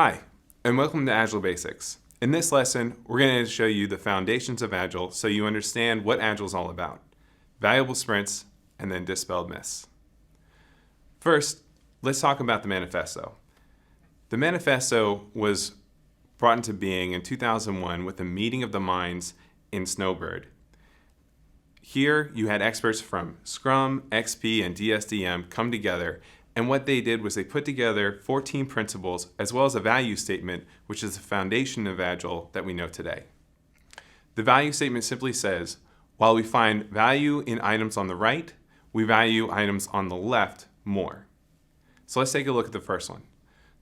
Hi, and welcome to Agile Basics. In this lesson, we're going to show you the foundations of Agile so you understand what Agile is all about, valuable sprints, and then dispelled myths. First, let's talk about the manifesto. The manifesto was brought into being in 2001 with a meeting of the minds in Snowbird. Here, you had experts from Scrum, XP, and DSDM come together, and what they did was they put together 14 principles as well as a value statement, which is the foundation of Agile that we know today. The value statement simply says, while we find value in items on the right, we value items on the left more. So let's take a look at the first one.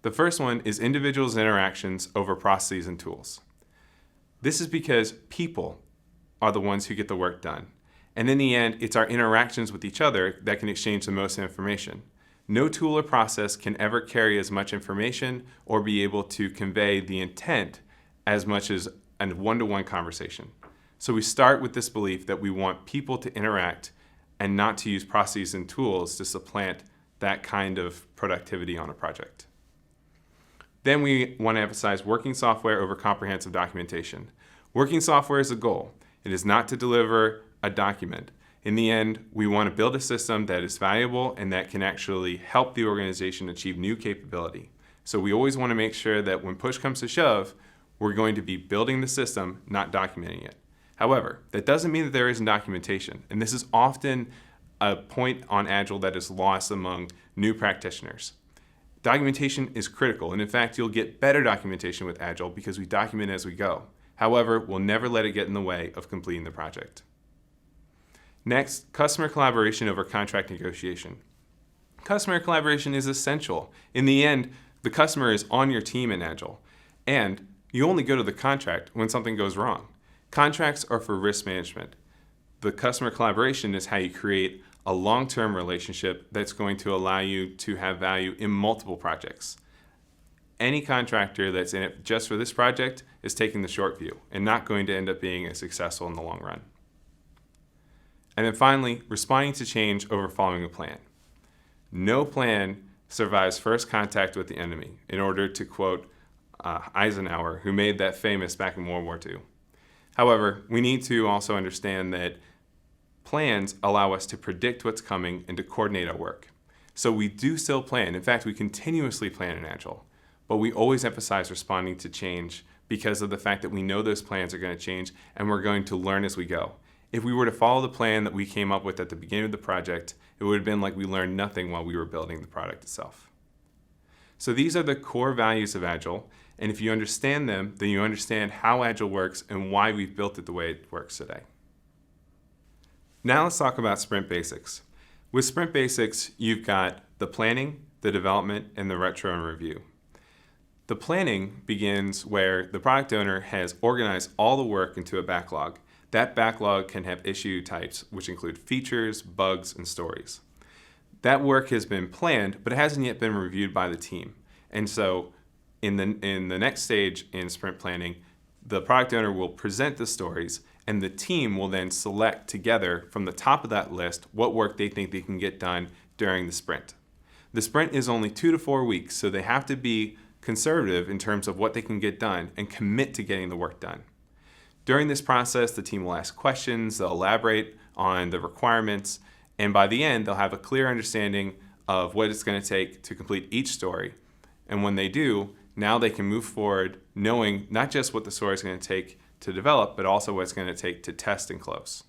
The first one is individuals' interactions over processes and tools. This is because people are the ones who get the work done. And in the end, it's our interactions with each other that can exchange the most information. No tool or process can ever carry as much information or be able to convey the intent as much as a one-to-one conversation. So we start with this belief that we want people to interact and not to use processes and tools to supplant that kind of productivity on a project. Then we want to emphasize working software over comprehensive documentation. Working software is a goal. It is not to deliver a document. In the end, we want to build a system that is valuable and that can actually help the organization achieve new capability. So we always want to make sure that when push comes to shove, we're going to be building the system, not documenting it. However, that doesn't mean that there isn't documentation. And this is often a point on Agile that is lost among new practitioners. Documentation is critical, and in fact, you'll get better documentation with Agile because we document as we go. However, we'll never let it get in the way of completing the project. Next, customer collaboration over contract negotiation. Customer collaboration is essential. In the end, the customer is on your team in Agile, and you only go to the contract when something goes wrong. Contracts are for risk management. The customer collaboration is how you create a long-term relationship that's going to allow you to have value in multiple projects. Any contractor that's in it just for this project is taking the short view and not going to end up being as successful in the long run. And then finally, responding to change over following a plan. No plan survives first contact with the enemy, in order to quote Eisenhower, who made that famous back in World War II. However, we need to also understand that plans allow us to predict what's coming and to coordinate our work. So we do still plan. In fact, we continuously plan in Agile, but we always emphasize responding to change because of the fact that we know those plans are going to change and we're going to learn as we go. If we were to follow the plan that we came up with at the beginning of the project, it would have been like we learned nothing while we were building the product itself. So these are the core values of Agile, and if you understand them, then you understand how Agile works and why we've built it the way it works today. Now let's talk about sprint basics. With sprint basics, you've got the planning, the development, and the retro and review. The planning begins where the product owner has organized all the work into a backlog. That backlog can have issue types, which include features, bugs, and stories. That work has been planned, but it hasn't yet been reviewed by the team. And so in the next stage in sprint planning, the product owner will present the stories, and the team will then select together from the top of that list what work they think they can get done during the sprint. The sprint is only 2 to 4 weeks, so they have to be conservative in terms of what they can get done and commit to getting the work done. During this process, the team will ask questions, they'll elaborate on the requirements, and by the end, they'll have a clear understanding of what it's going to take to complete each story. And when they do, now they can move forward knowing not just what the story is going to take to develop, but also what it's going to take to test and close.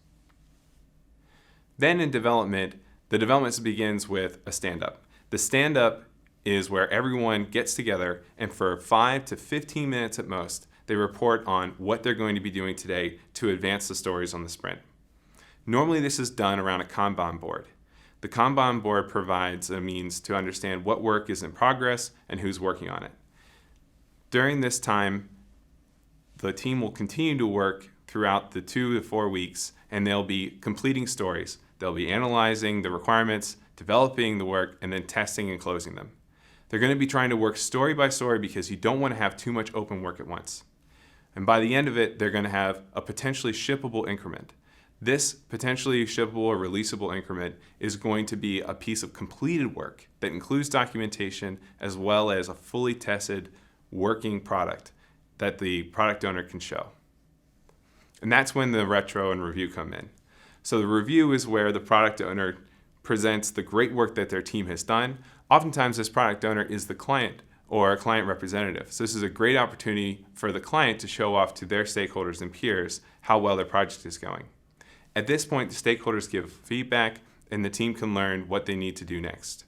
Then in development, the development begins with a stand-up. The stand-up is where everyone gets together, and for 5 to 15 minutes at most, they report on what they're going to be doing today to advance the stories on the sprint. Normally this is done around a Kanban board. The Kanban board provides a means to understand what work is in progress and who's working on it. During this time, the team will continue to work throughout the 2 to 4 weeks, and they'll be completing stories. They'll be analyzing the requirements, developing the work, and then testing and closing them. They're going to be trying to work story by story because you don't want to have too much open work at once. And by the end of it, they're going to have a potentially shippable increment. This potentially shippable or releasable increment is going to be a piece of completed work that includes documentation as well as a fully tested working product that the product owner can show. And that's when the retro and review come in. So the review is where the product owner presents the great work that their team has done. Oftentimes this product owner is the client or a client representative. So this is a great opportunity for the client to show off to their stakeholders and peers how well their project is going. At this point, the stakeholders give feedback and the team can learn what they need to do next.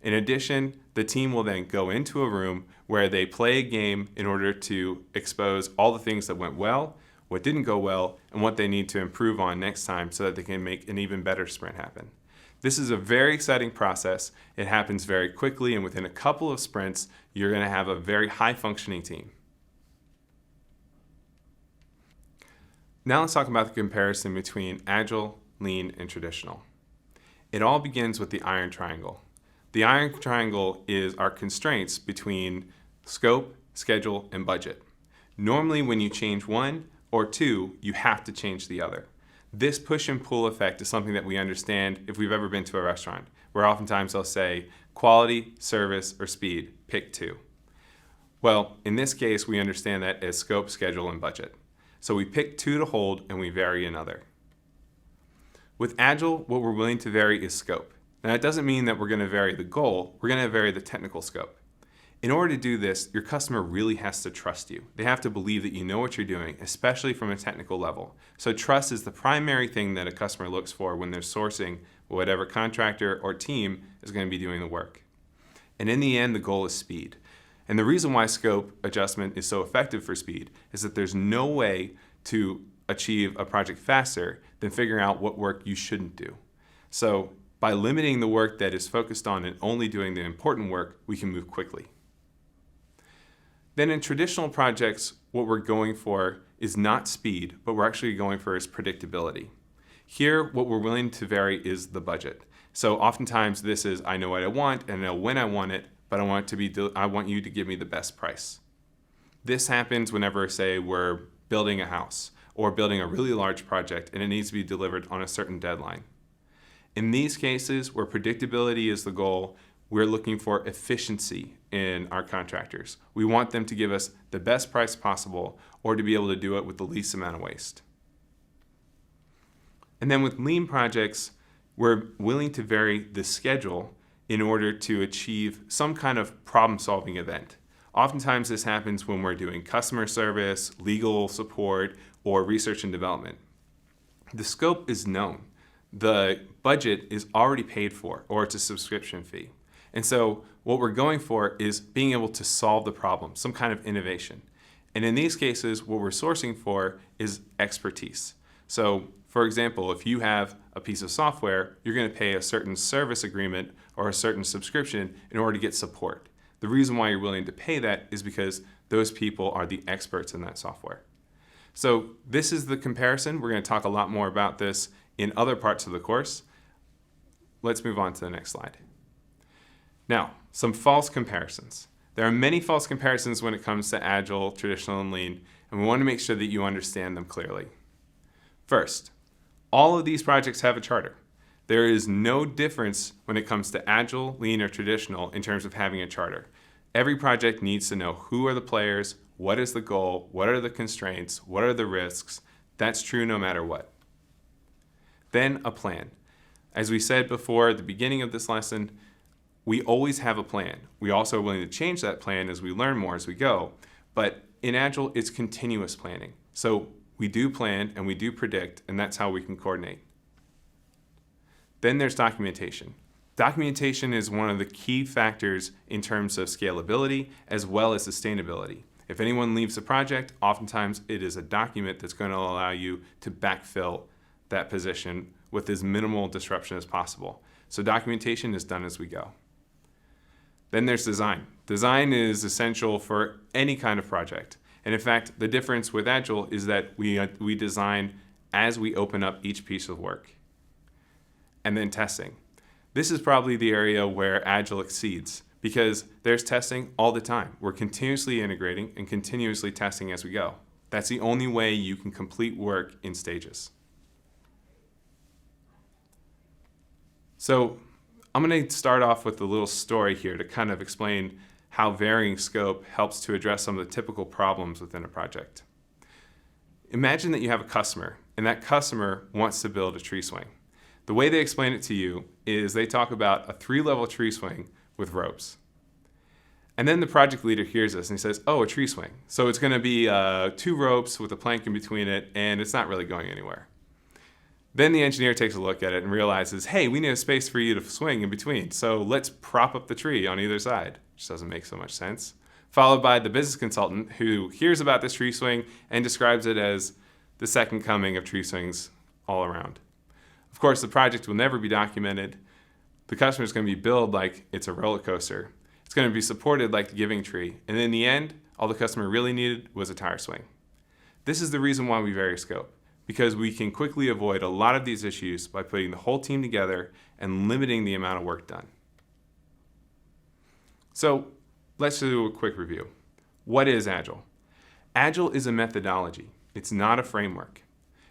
In addition, the team will then go into a room where they play a game in order to expose all the things that went well, what didn't go well, and what they need to improve on next time so that they can make an even better sprint happen. This is a very exciting process. It happens very quickly, and within a couple of sprints, you're going to have a very high-functioning team. Now let's talk about the comparison between Agile, Lean, and Traditional. It all begins with the iron triangle. The iron triangle is our constraints between scope, schedule, and budget. Normally, when you change one or two, you have to change the other. This push and pull effect is something that we understand if we've ever been to a restaurant, where oftentimes they'll say quality, service, or speed, pick two. Well, in this case, we understand that as scope, schedule, and budget. So we pick two to hold and we vary another. With Agile, what we're willing to vary is scope. Now, that doesn't mean that we're going to vary the goal, we're going to vary the technical scope. In order to do this, your customer really has to trust you. They have to believe that you know what you're doing, especially from a technical level. So trust is the primary thing that a customer looks for when they're sourcing whatever contractor or team is going to be doing the work. And in the end, the goal is speed. And the reason why scope adjustment is so effective for speed is that there's no way to achieve a project faster than figuring out what work you shouldn't do. So by limiting the work that is focused on and only doing the important work, we can move quickly. Then in traditional projects, what we're going for is not speed, but we're actually going for is predictability. Here, what we're willing to vary is the budget. So oftentimes this is, I know what I want and I know when I want it, but I want you to give me the best price. This happens whenever, say, we're building a house or building a really large project and it needs to be delivered on a certain deadline. In these cases, where predictability is the goal, we're looking for efficiency in our contractors. We want them to give us the best price possible or to be able to do it with the least amount of waste. And then with lean projects, we're willing to vary the schedule in order to achieve some kind of problem-solving event. Oftentimes this happens when we're doing customer service, legal support, or research and development. The scope is known. The budget is already paid for, or it's a subscription fee. And so what we're going for is being able to solve the problem, some kind of innovation. And in these cases, what we're sourcing for is expertise. So for example, if you have a piece of software, you're going to pay a certain service agreement or a certain subscription in order to get support. The reason why you're willing to pay that is because those people are the experts in that software. So this is the comparison. We're going to talk a lot more about this in other parts of the course. Let's move on to the next slide. Now, some false comparisons. There are many false comparisons when it comes to Agile, Traditional, and Lean, and we want to make sure that you understand them clearly. First, all of these projects have a charter. There is no difference when it comes to Agile, Lean, or Traditional in terms of having a charter. Every project needs to know who are the players, what is the goal, what are the constraints, what are the risks. That's true no matter what. Then a plan. As we said before at the beginning of this lesson, we always have a plan. We also are willing to change that plan as we learn more as we go. But in Agile, it's continuous planning. So we do plan and we do predict, and that's how we can coordinate. Then there's documentation. Documentation is one of the key factors in terms of scalability as well as sustainability. If anyone leaves a project, oftentimes it is a document that's going to allow you to backfill that position with as minimal disruption as possible. So documentation is done as we go. Then there's design. Design is essential for any kind of project. And in fact, the difference with Agile is that we design as we open up each piece of work. And then testing. This is probably the area where Agile exceeds because there's testing all the time. We're continuously integrating and continuously testing as we go. That's the only way you can complete work in stages. So I'm going to start off with a little story here to kind of explain how varying scope helps to address some of the typical problems within a project. Imagine that you have a customer, and that customer wants to build a tree swing. The way they explain it to you is they talk about a 3-level tree swing with ropes. And then the project leader hears this and he says, oh, a tree swing. So it's going to be 2 ropes with a plank in between it, and it's not really going anywhere. Then the engineer takes a look at it and realizes, hey, we need a space for you to swing in between, so let's prop up the tree on either side, which doesn't make so much sense. Followed by the business consultant who hears about this tree swing and describes it as the second coming of tree swings all around. Of course, the project will never be documented. The customer is going to be billed like it's a roller coaster. It's going to be supported like the giving tree. And in the end, all the customer really needed was a tire swing. This is the reason why we vary scope, because we can quickly avoid a lot of these issues by putting the whole team together and limiting the amount of work done. So let's do a quick review. What is Agile? Agile is a methodology. It's not a framework.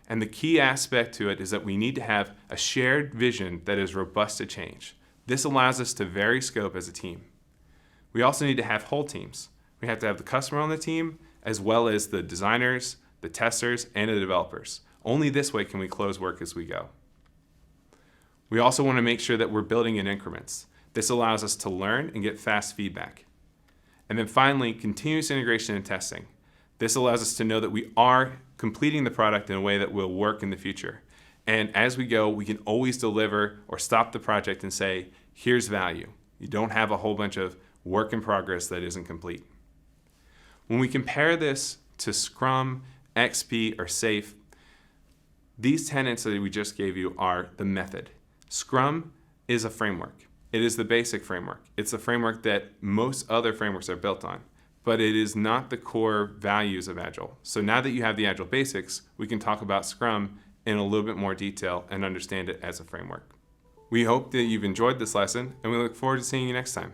And the key aspect to it is that we need to have a shared vision that is robust to change. This allows us to vary scope as a team. We also need to have whole teams. We have to have the customer on the team, as well as the designers, the testers, and the developers. Only this way can we close work as we go. We also want to make sure that we're building in increments. This allows us to learn and get fast feedback. And then finally, continuous integration and testing. This allows us to know that we are completing the product in a way that will work in the future. And as we go, we can always deliver or stop the project and say, here's value. You don't have a whole bunch of work in progress that isn't complete. When we compare this to Scrum, XP, or SAFe, these tenets that we just gave you are the method. Scrum is a framework. It is the basic framework. It's the framework that most other frameworks are built on. But it is not the core values of Agile. So now that you have the Agile basics, we can talk about Scrum in a little bit more detail and understand it as a framework. We hope that you've enjoyed this lesson, and we look forward to seeing you next time.